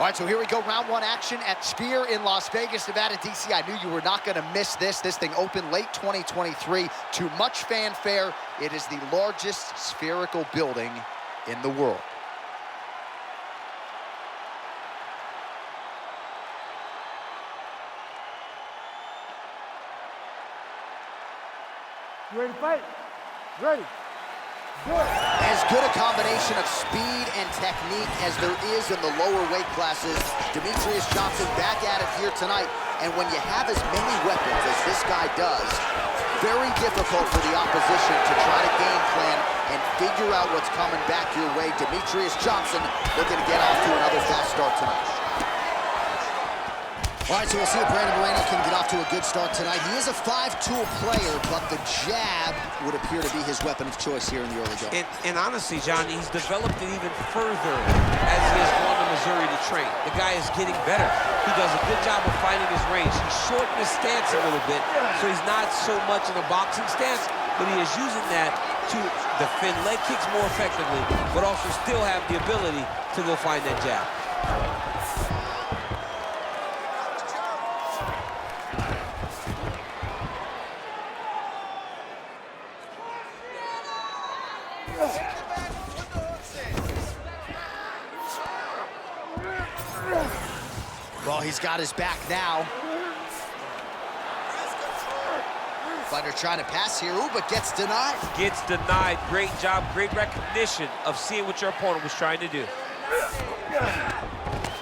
All right, so here we go, round one action at Sphere in Las Vegas, Nevada, DC. I knew you were not gonna miss this. This thing opened late 2023 to much fanfare. It is the largest spherical building in the world. You ready to fight? Ready. Good. As good a combination of speed and technique as there is in the lower weight classes, Demetrious Johnson back at it here tonight. And when you have as many weapons as this guy does, very difficult for the opposition to try to game plan and figure out what's coming back your way. Demetrious Johnson looking to get off to another fast start tonight. All right, so we'll see if Brandon Moreno can get off to a good start tonight. He is a five-tool player, but the jab would appear to be his weapon of choice here in the early going. And honestly, John, he's developed it even further as he has gone to Missouri to train. The guy is getting better. He does a good job of finding his range. He's shortened his stance a little bit, so he's not so much in a boxing stance, but he is using that to defend leg kicks more effectively, but also still have the ability to go find that jab. Well, he's got his back now. Fighter trying to pass here, ooh, but gets denied. Gets denied. Great job, great recognition of seeing what your opponent was trying to do.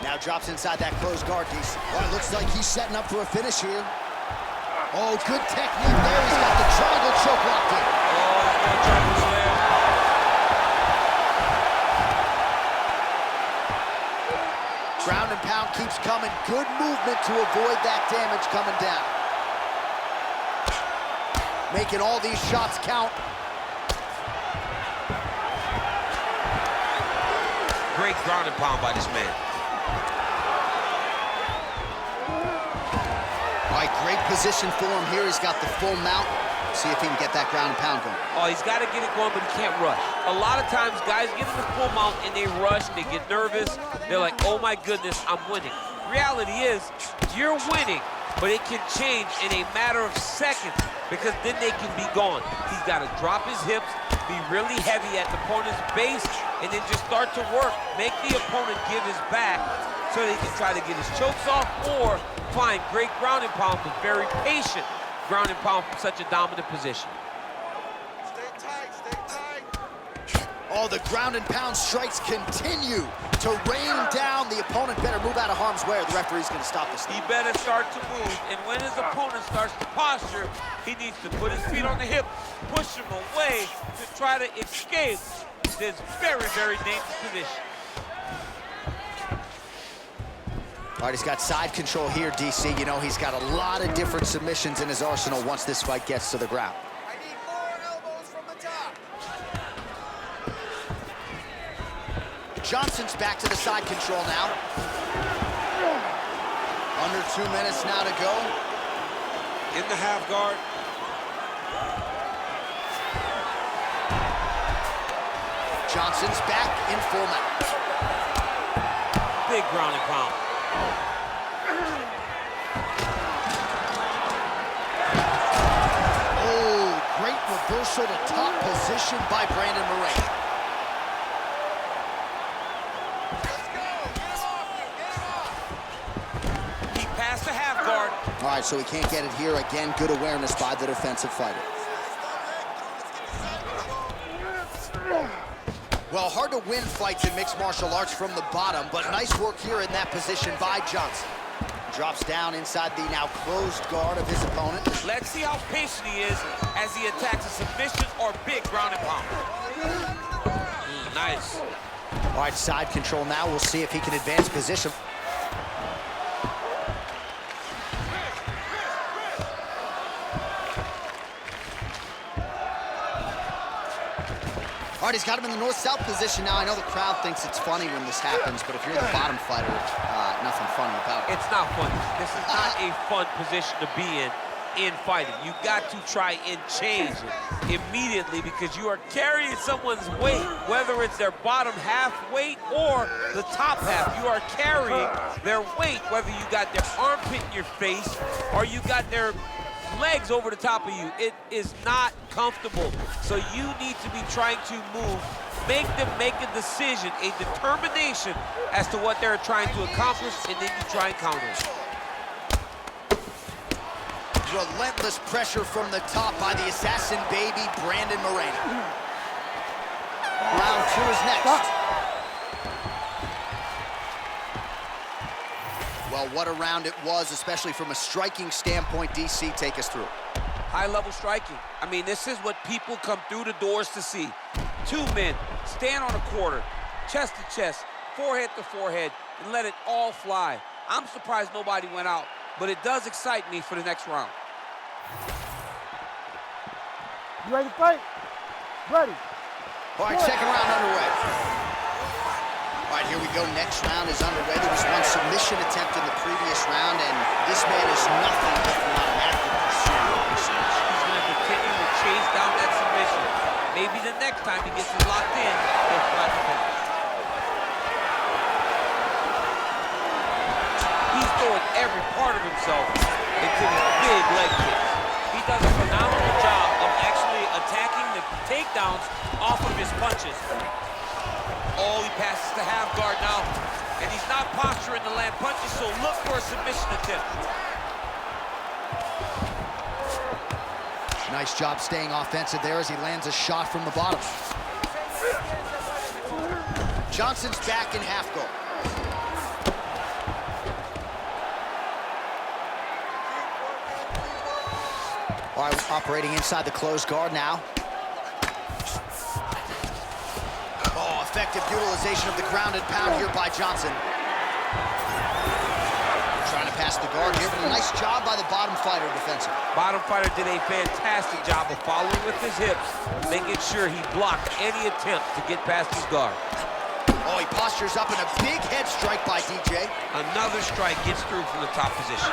Now drops inside that closed guard, DC. Oh, it looks like he's setting up for a finish here. Oh, good technique there. He's got the triangle choke locked in. Oh, that triangle slam. Ground and pound keeps coming. Good movement to avoid that damage coming down. Making all these shots count. Great ground and pound by this man. All right, great position for him here. He's got the full mount. See if he can get that ground and pound going. Oh, he's got to get it going, but he can't rush. A lot of times, guys get in the full mount and they rush, they get nervous. They're like, oh my goodness, I'm winning. Reality is, you're winning, but it can change in a matter of seconds because then they can be gone. He's got to drop his hips, be really heavy at the opponent's base, and then just start to work. Make the opponent give his back so that he can try to get his chokes off or find great ground and pound, but very patient ground and pound from such a dominant position. Stay tight, stay tight. Oh, the ground and pound strikes continue to rain down. The opponent better move out of harm's way or the referee's going to stop this thing. He better start to move, and when his opponent starts to posture, he needs to put his feet on the hip, push him away to try to escape this very, very dangerous position. All right, he's got side control here, DC. You know, he's got a lot of different submissions in his arsenal once this fight gets to the ground. I need more elbows from the top. Johnson's back to the side control now. Under 2 minutes now to go. In the half guard. Johnson's back in full mount. Big ground and pound. Oh, great reversal to top position by Brandon Moreno. Let's go. Get him off you. Get him off. He passed the half guard. All right, so he can't get it here. Again, good awareness by the defensive fighter. Well, hard to win fights in mixed martial arts from the bottom, but nice work here in that position by Johnson. Drops down inside the now closed guard of his opponent. Let's see how patient he is as he attacks a submission or big ground and pound. Nice. All right, side control now. We'll see if he can advance position. All right, he's got him in the north-south position now. I know the crowd thinks it's funny when this happens, but if you're the bottom fighter, nothing funny about it. It's not funny. This is not a fun position to be in in fighting. You got to try and change it immediately because you are carrying someone's weight, whether it's their bottom half weight or the top half. You are carrying their weight, whether you got their armpit in your face or you got their legs over the top of you. It is not comfortable. So you need to be trying to move, make them make a decision, a determination as to what they're trying to accomplish, and then you try and counter it. Relentless pressure from the top by the assassin baby, Brandon Moreno. Round 2 is next. Well, what a round it was, especially from a striking standpoint. DC, take us through. High-level striking. I mean, this is what people come through the doors to see. 2 men, stand on a quarter, chest to chest, forehead to forehead, and let it all fly. I'm surprised nobody went out, but it does excite me for the next round. You ready to fight? Ready. All right, second round underway. All right, here we go. Next round is underway. There was one submission attempt in the previous round, and this man is nothing if not an active pursuit of the submission. He's going to continue to chase down that submission. Maybe the next time he gets it locked in, he'll flat the finish. He's throwing every part of himself into these big leg kicks. He does a phenomenal job of actually attacking the takedowns off of his punches. Oh, he passes to half guard now, and he's not posturing to land punches, so look for a submission attempt. Nice job staying offensive there as he lands a shot from the bottom. Johnson's back in half guard. All right, operating inside the closed guard now. Oh, effective utilization of the ground and pound here by Johnson. Trying to pass the guard here, but a nice job by the bottom fighter defensive. Bottom fighter did a fantastic job of following with his hips, making sure he blocked any attempt to get past his guard. Oh, he postures up in a big head strike by DJ. Another strike gets through from the top position.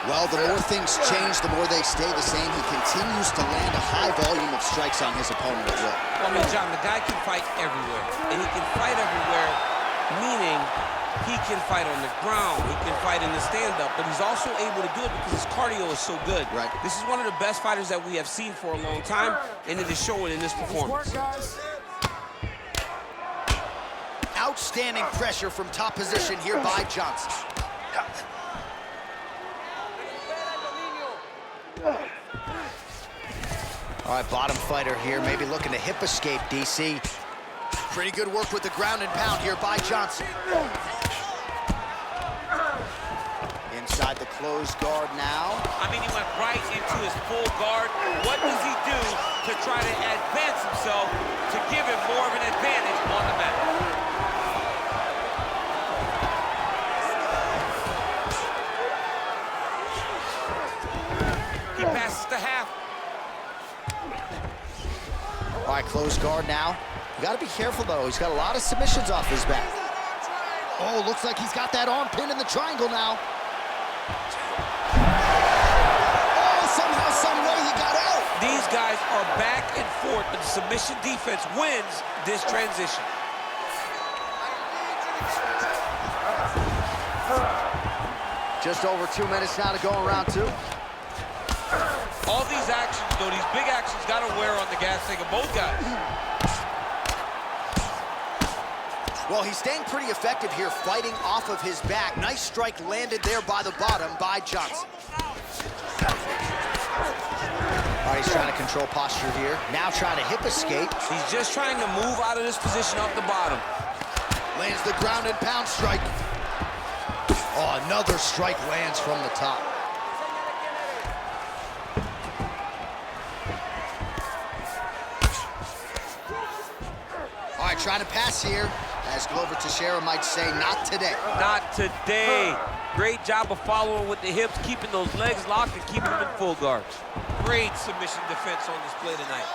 Well, the more things change, the more they stay the same. He continues to land a high volume of strikes on his opponent as well. I mean, John, the guy can fight everywhere. And he can fight everywhere, meaning he can fight on the ground, he can fight in the stand-up, but he's also able to do it because his cardio is so good. Right. This is one of the best fighters that we have seen for a long time, and it is showing in this performance. Outstanding pressure from top position here by Johnson. All right, bottom fighter here, maybe looking to hip escape, DC. Pretty good work with the ground and pound here by Johnson. Inside the closed guard now. I mean, he went right into his full guard. What does he do to try to advance himself to give him more of an advantage on the mat? He passes to half. All right, closed guard now. You got to be careful, though. He's got a lot of submissions off his back. Oh, looks like he's got that arm pinned in the triangle now. Oh, somehow, some way he got out. These guys are back and forth, but the submission defense wins this transition. Just over 2 minutes now to go in round 2. All these actions, though, these big actions got to wear on the gas tank of both guys. Well, he's staying pretty effective here, fighting off of his back. Nice strike landed there by the bottom by Johnson. All right, he's trying to control posture here. Now trying to hip escape. He's just trying to move out of this position off the bottom. Lands the ground and pound strike. Oh, another strike lands from the top. All right, trying to pass here. As Glover Teixeira might say, not today. Not today. Great job of following with the hips, keeping those legs locked and keeping them in full guard. Great submission defense on display tonight.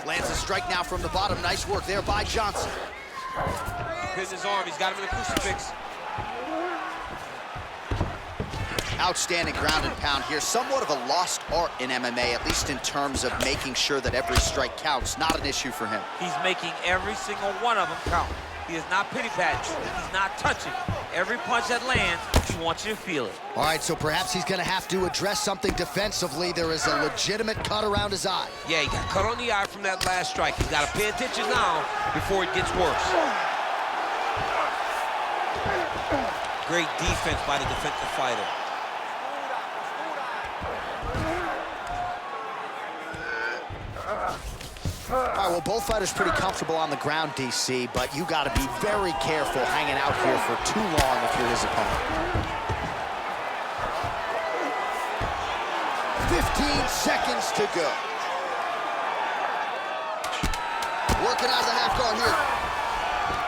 Lands a strike now from the bottom. Nice work there by Johnson. hitting his arm. He's got him in a crucifix. Outstanding ground and pound here. Somewhat of a lost art in MMA, at least in terms of making sure that every strike counts. Not an issue for him. He's making every single one of them count. He is not pity-patting. He's not touching. Every punch that lands, he wants you to feel it. All right, so perhaps he's going to have to address something defensively. There is a legitimate cut around his eye. Yeah, he got cut on the eye from that last strike. He's got to pay attention now before it gets worse. Great defense by the defensive fighter. All right, well, both fighters pretty comfortable on the ground, DC, but you got to be very careful hanging out here for too long if you're his opponent. 15 seconds to go. Working out of the half guard here.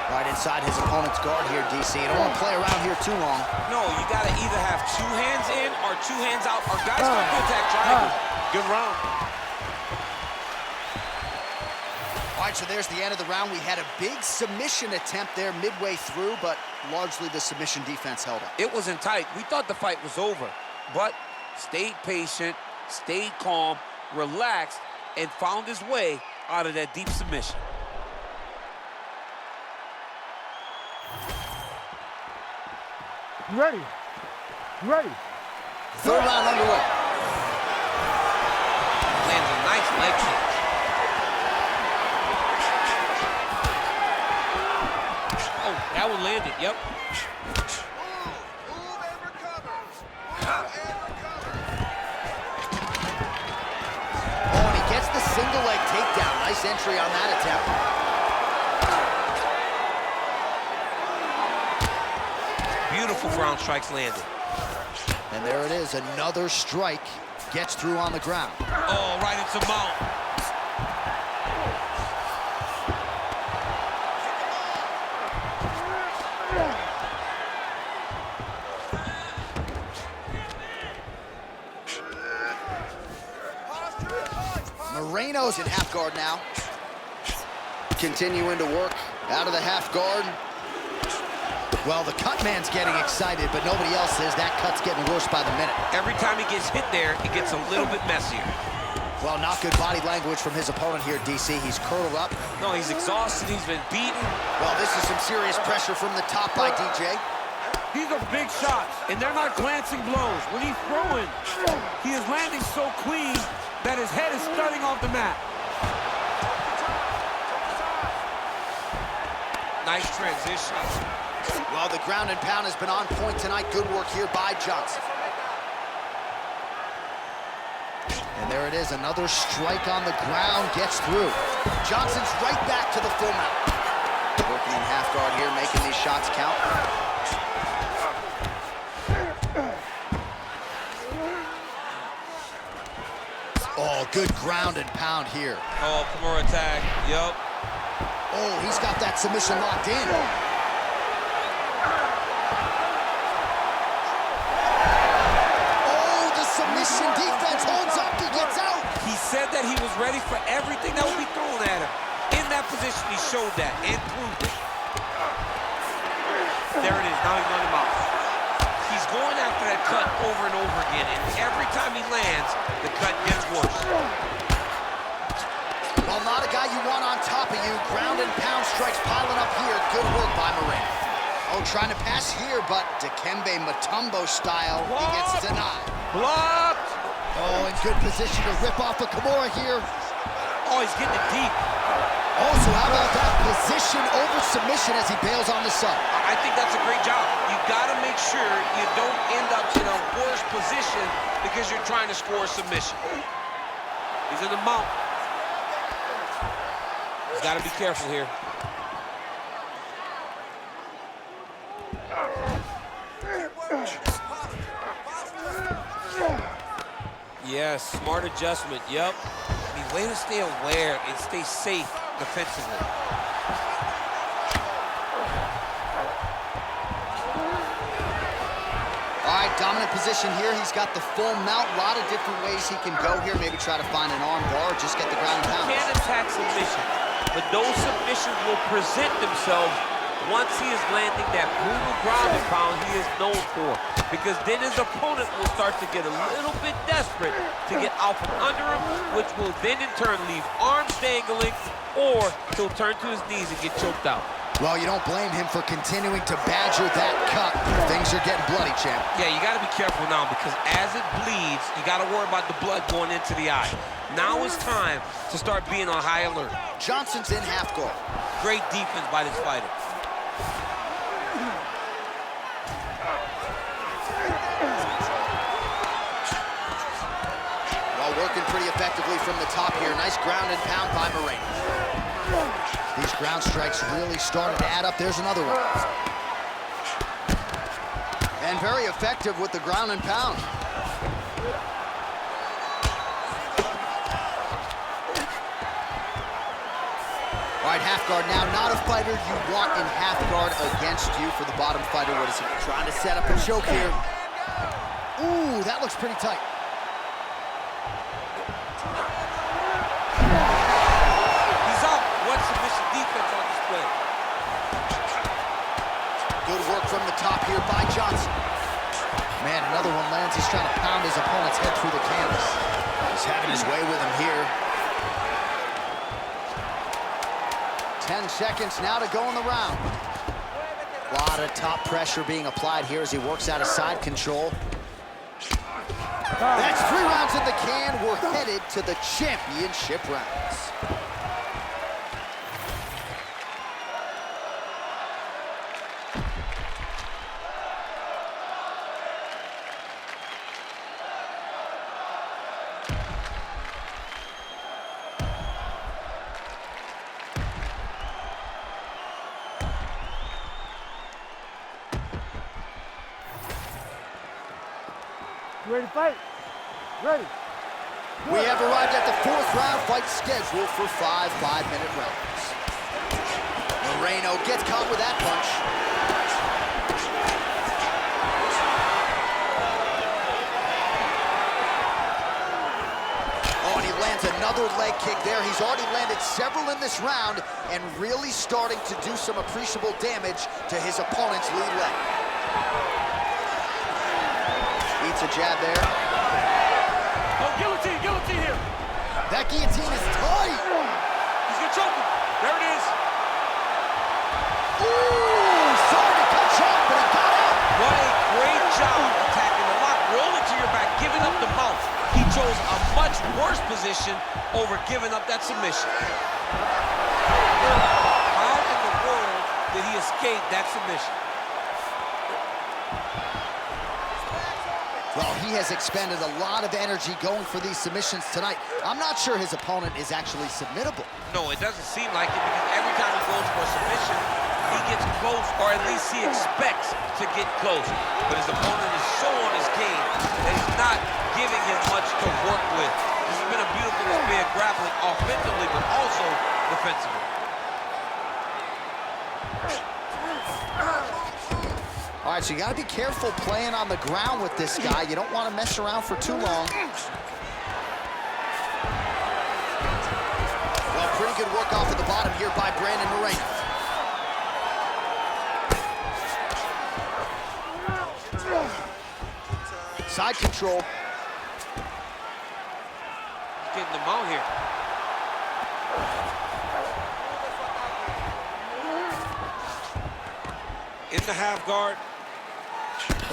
Right inside his opponent's guard here, DC. You don't want to play around here too long. No, you got to either have two hands in or two hands out, or guys go contact triangle. Good round. All right, so there's the end of the round. We had a big submission attempt there midway through, but largely the submission defense held up. It wasn't tight. We thought the fight was over, but stayed patient, stayed calm, relaxed, and found his way out of that deep submission. You ready? You ready? Third round underway. Lands a nice leg kick. Oh, that one landed, yep. Move and recover. Move and recover. Oh, and he gets the single leg takedown. Nice entry on that attempt. Beautiful ground strikes landed. And there it is, another strike gets through on the ground. Oh, right into mount. Moreno's in half guard now. Continuing to work out of the half guard. Well, the cut man's getting excited, but nobody else is. That cut's getting worse by the minute. Every time he gets hit there, it gets a little bit messier. Well, not good body language from his opponent here, DC. He's curled up. No, he's exhausted. He's been beaten. Well, this is some serious pressure from the top by DJ. These are big shots, and they're not glancing blows. When he's throwing, he is landing so clean that his head is studding off the mat. Nice transition. Well, the ground and pound has been on point tonight. Good work here by Johnson. And there it is, another strike on the ground, gets through. Johnson's right back to the full mount. Working in half guard here, making these shots count. Oh, good ground and pound here. Oh, Kimura tag. Yup. Oh, he's got that submission locked in. Oh, the submission defense holds up. He gets out. He said that he was ready for everything that would be thrown at him. In that position, he showed that and proved it. There it is. Now he's on him out. He's going after that cut over and over again, and every time he lands, the cut gets worse. Well, not a guy you want on top of you. Ground and pound strikes piling up here. Good work by Moreno. Oh, trying to pass here, but Dikembe Mutombo style, he gets denied. Blocked! Oh, in good position to rip off a Kimura here. Oh, he's getting it deep. Oh, so how about that position over submission as he bails on the sub? I think that's a great job. You gotta make sure you don't end up in a worse position because you're trying to score a submission. He's in the mount. He's gotta be careful here. Yes, smart adjustment, yep. I mean, way to stay aware and stay safe defensively. All right, dominant position here. He's got the full mount. A lot of different ways he can go here. Maybe try to find an arm bar or just get the ground and pound. You can't attack submission, but those submissions will present themselves once he is landing that brutal ground and pound he is known for, because then his opponent will start to get a little bit desperate to get out from under him, which will then in turn leave arms dangling, or he'll turn to his knees and get choked out. Well, you don't blame him for continuing to badger that cut. Things are getting bloody, champ. Yeah, you got to be careful now, because as it bleeds, you got to worry about the blood going into the eye. Now is time to start being on high alert. Johnson's in half guard. Great defense by this fighter. Well, working pretty effectively from the top here. Nice ground and pound by Moreno. These ground strikes really started to add up. There's another one. And very effective with the ground and pound. All right, half guard now. Not a fighter you want in half guard against you. For the bottom fighter, what is he trying to set up a choke here? Ooh, that looks pretty tight. He's up. What submission defense on display. Good work from the top here by Johnson. Man, another one lands. He's trying to pound his opponent's head through the canvas. He's having his way with him here. 10 seconds now to go in the round. A lot of top pressure being applied here as he works out of side control. That's 3 rounds in the can. We're headed to the championship rounds. You ready to fight? Ready. We have arrived at the 4th round fight scheduled for 5 5-minute rounds. Moreno gets caught with that punch. Oh, and he lands another leg kick there. He's already landed several in this round and really starting to do some appreciable damage to his opponent's lead leg. Eats a jab there. Oh, guillotine, guillotine here. That guillotine is tight. He's gonna choke him. There it is. Ooh, sorry to cut you off, but he got out. What a great job attacking the lock, rolling to your back, giving up the mount. He chose a much worse position over giving up that submission. How in the world did he escape that submission? Well, he has expended a lot of energy going for these submissions tonight. I'm not sure his opponent is actually submittable. No, it doesn't seem like it, because every time he goes for a submission, he gets close, or at least he expects to get close. But his opponent is so on his game that he's not giving him much to work with. This has been a beautiful display of grappling offensively, but also defensively. All right, so you got to be careful playing on the ground with this guy. You don't want to mess around for too long. Well, pretty good work off at the bottom here by Brandon Moreno. Side control. Getting them out here. In the half guard.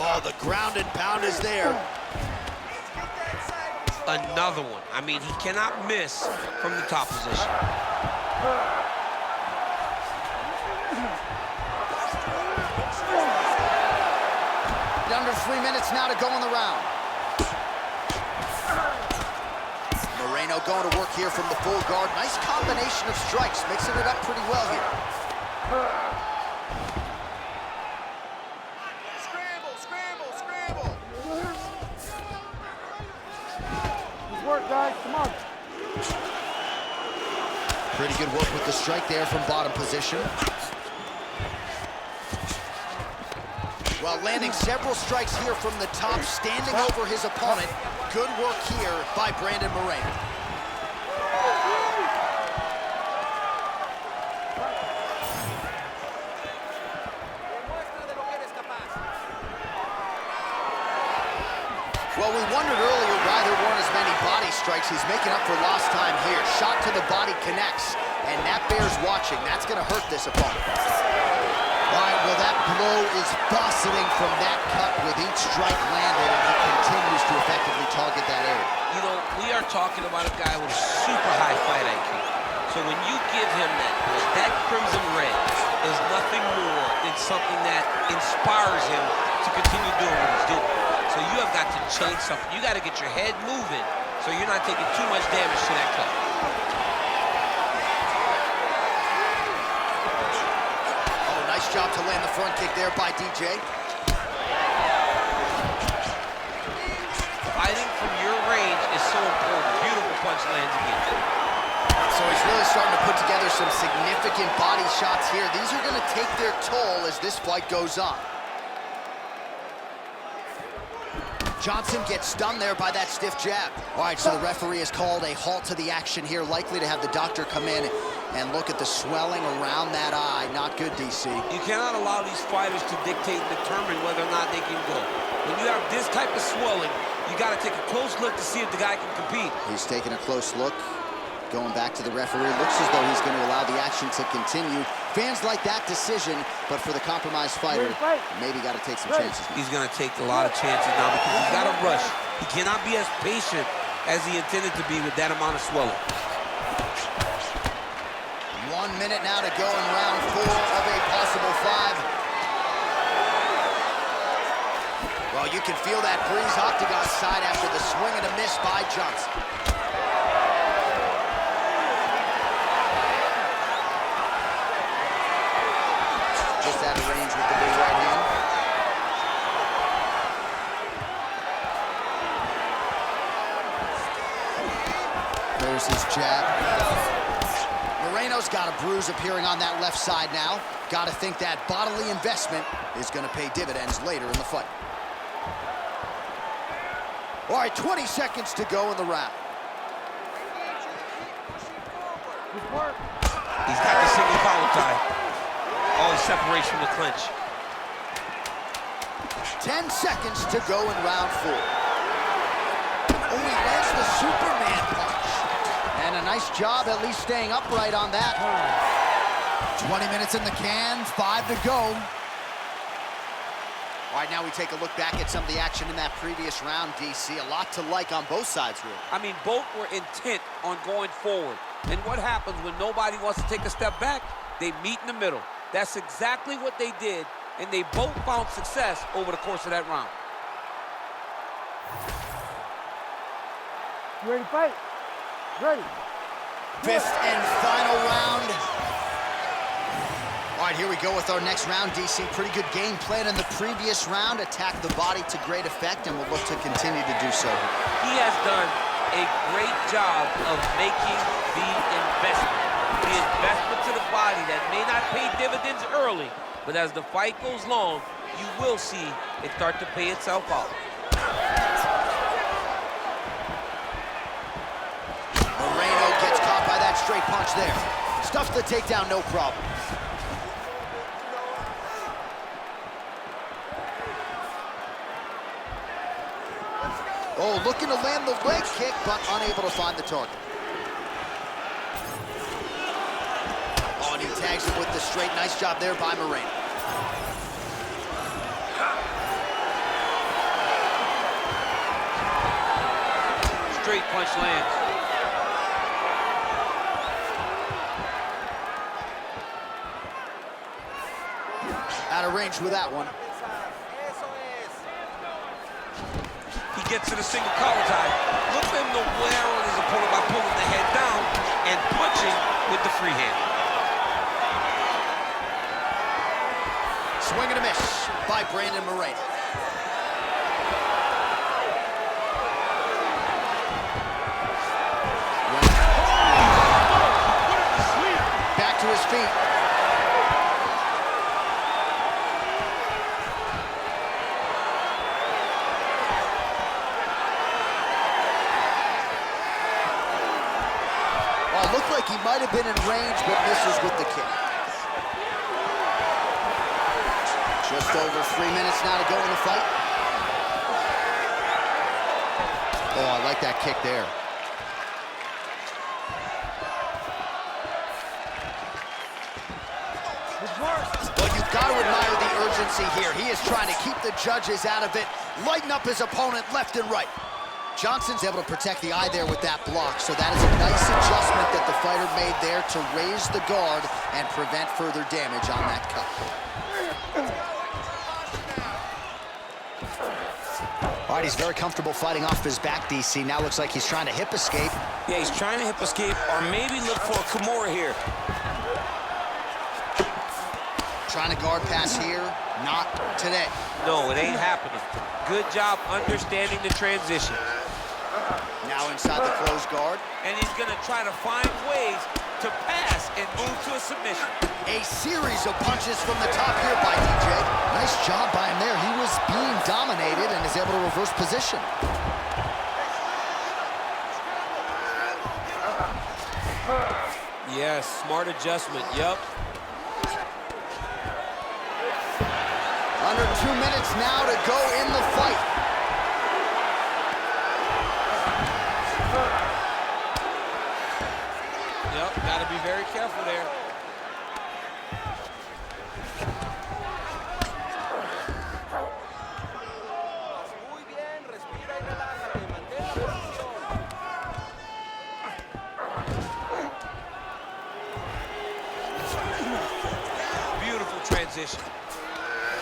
Oh, the ground and pound is there. Another one. I mean, he cannot miss from the top position. Under 3 minutes now to go in the round. Moreno going to work here from the full guard. Nice combination of strikes, mixing it up pretty well here. Scramble, scramble, scramble. Good work, guys. Come on. Pretty good work with the strike there from bottom position. While landing several strikes here from the top, standing over his opponent. Good work here by Brandon Moreno. Well, we wondered earlier why there weren't as many body strikes. He's making up for lost time here. Shot to the body connects, and that bears watching. That's going to hurt this opponent. All right, well, that blow is bursting from that cut with each strike landed, and he continues to effectively target that area. You know, we are talking about a guy with a super high fight IQ. So when you give him that crimson red is nothing more than something that inspires him to continue doing what he's doing. So you have got to change something. You got to get your head moving so you're not taking too much damage to that cut. Oh, nice job to land the front kick there by DJ. Fighting from your range is so important. Beautiful punch lands again. So he's really starting to put together some significant body shots here. These are going to take their toll as this fight goes on. Johnson gets stunned there by that stiff jab. All right, so the referee has called a halt to the action here, likely to have the doctor come in and look at the swelling around that eye. Not good, DC. You cannot allow these fighters to dictate and determine whether or not they can go. When you have this type of swelling, you got to take a close look to see if the guy can compete. He's taking a close look. Going back to the referee, looks as though he's going to allow the action to continue. Fans like that decision, but for the compromised fighter, maybe got to take some chances. He's going to take a lot of chances now because he's got to rush. He cannot be as patient as he intended to be with that amount of swelling. 1 minute now to go in round 4 of a possible 5. Well, you can feel that breeze Octagon side after the swing and a miss by Johnson. Just out of range with the big right hand. There's his jab. Moreno's got a bruise appearing on that left side now. Got to think that bodily investment is going to pay dividends later in the fight. All right, 20 seconds to go in the round. He's got the single collar tie. Oh, separation from the clinch. 10 seconds to go in round 4. Oh, he lands the Superman punch. And a nice job at least staying upright on that. 20 minutes in the can, 5 to go. All right, now we take a look back at some of the action in that previous round, DC. A lot to like on both sides, really. I mean, both were intent on going forward. And what happens when nobody wants to take a step back? They meet in the middle. That's exactly what they did, and they both found success over the course of that round. You ready to fight? Ready. Fifth and final round. All right, here we go with our next round, DC. Pretty good game plan in the previous round. Attacked the body to great effect, and will look to continue to do so. He has done a great job of making the investment. The investment to the body that may not pay dividends early, but as the fight goes long, you will see it start to pay itself out. Moreno gets caught by that straight punch there. Stuffs the takedown, no problem. Oh, looking to land the leg kick, but unable to find the target. Oh, and he tags him with the straight. Nice job there by Moreno. Straight punch lands. Out of range with that one. He gets to the single collar tie. Look for him to wear on his opponent by pulling the head down and punching with the free hand. Swing and a miss by Brandon Moreno. Back to his feet. Looked like he might have been in range, but misses with the kick. Just over 3 minutes now to go in the fight. Oh, I like that kick there. Well, you've got to admire the urgency here. He is trying to keep the judges out of it, lighten up his opponent left and right. Johnson's able to protect the eye there with that block, so that is a nice adjustment that the fighter made there to raise the guard and prevent further damage on that cut. All right, he's very comfortable fighting off his back, DC. Now looks like he's trying to hip escape. Yeah, he's trying to hip escape or maybe look for a Kimura here. Trying to guard pass here, not today. No, it ain't happening. Good job understanding the transition. Now inside the closed guard. And he's gonna try to find ways to pass and move to a submission. A series of punches from the top here by DJ. Nice job by him there. He was being dominated and is able to reverse position. Yes, smart adjustment, yep. Under 2 minutes now to go in the fight. Yep, gotta be very careful there. Muy bien, respira y relájate. Mantén la posición. Beautiful transition.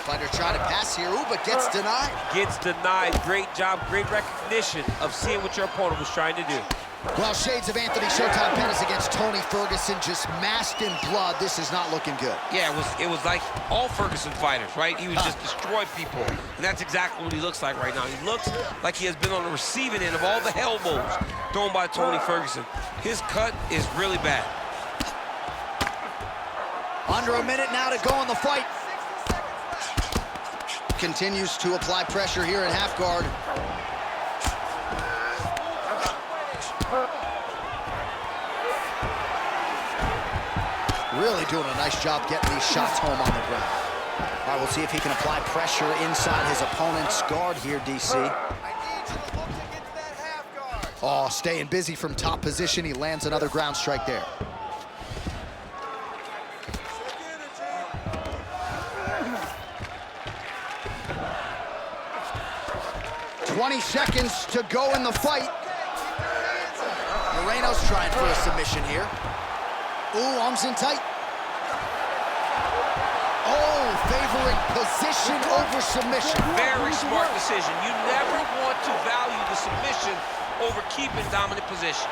Fighter trying to pass here, ooh, but gets denied. Gets denied. Great job, great recognition of seeing what your opponent was trying to do. Well, shades of Anthony Showtime Pettis against Tony Ferguson, just masked in blood. This is not looking good. Yeah, it was like all Ferguson fighters, right? He was just destroy people, and that's exactly what he looks like right now. He looks like he has been on the receiving end of all the elbows thrown by Tony Ferguson. His cut is really bad. Under a minute now to go in the fight. Continues to apply pressure here in half guard. Really doing a nice job getting these shots home on the ground. All right, we'll see if he can apply pressure inside his opponent's guard here, DC. I need you to look to get to that half guard. Oh, staying busy from top position. He lands another ground strike there. 20 seconds to go in the fight. Moreno's trying for a submission here. Ooh, arms in tight. Oh, favoring position over submission. Very smart decision. You never want to value the submission over keeping dominant position.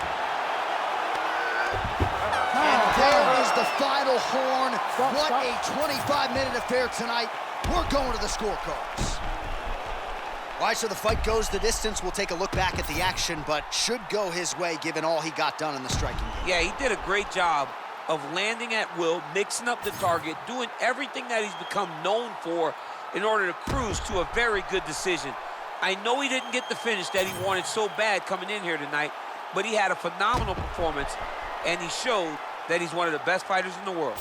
And there is the final horn. What a 25-minute affair tonight. We're going to the scorecards. All right, so the fight goes the distance. We'll take a look back at the action, but should go his way given all he got done in the striking game. Yeah, he did a great job of landing at will, mixing up the target, doing everything that he's become known for in order to cruise to a very good decision. I know he didn't get the finish that he wanted so bad coming in here tonight, but he had a phenomenal performance, and he showed that he's one of the best fighters in the world.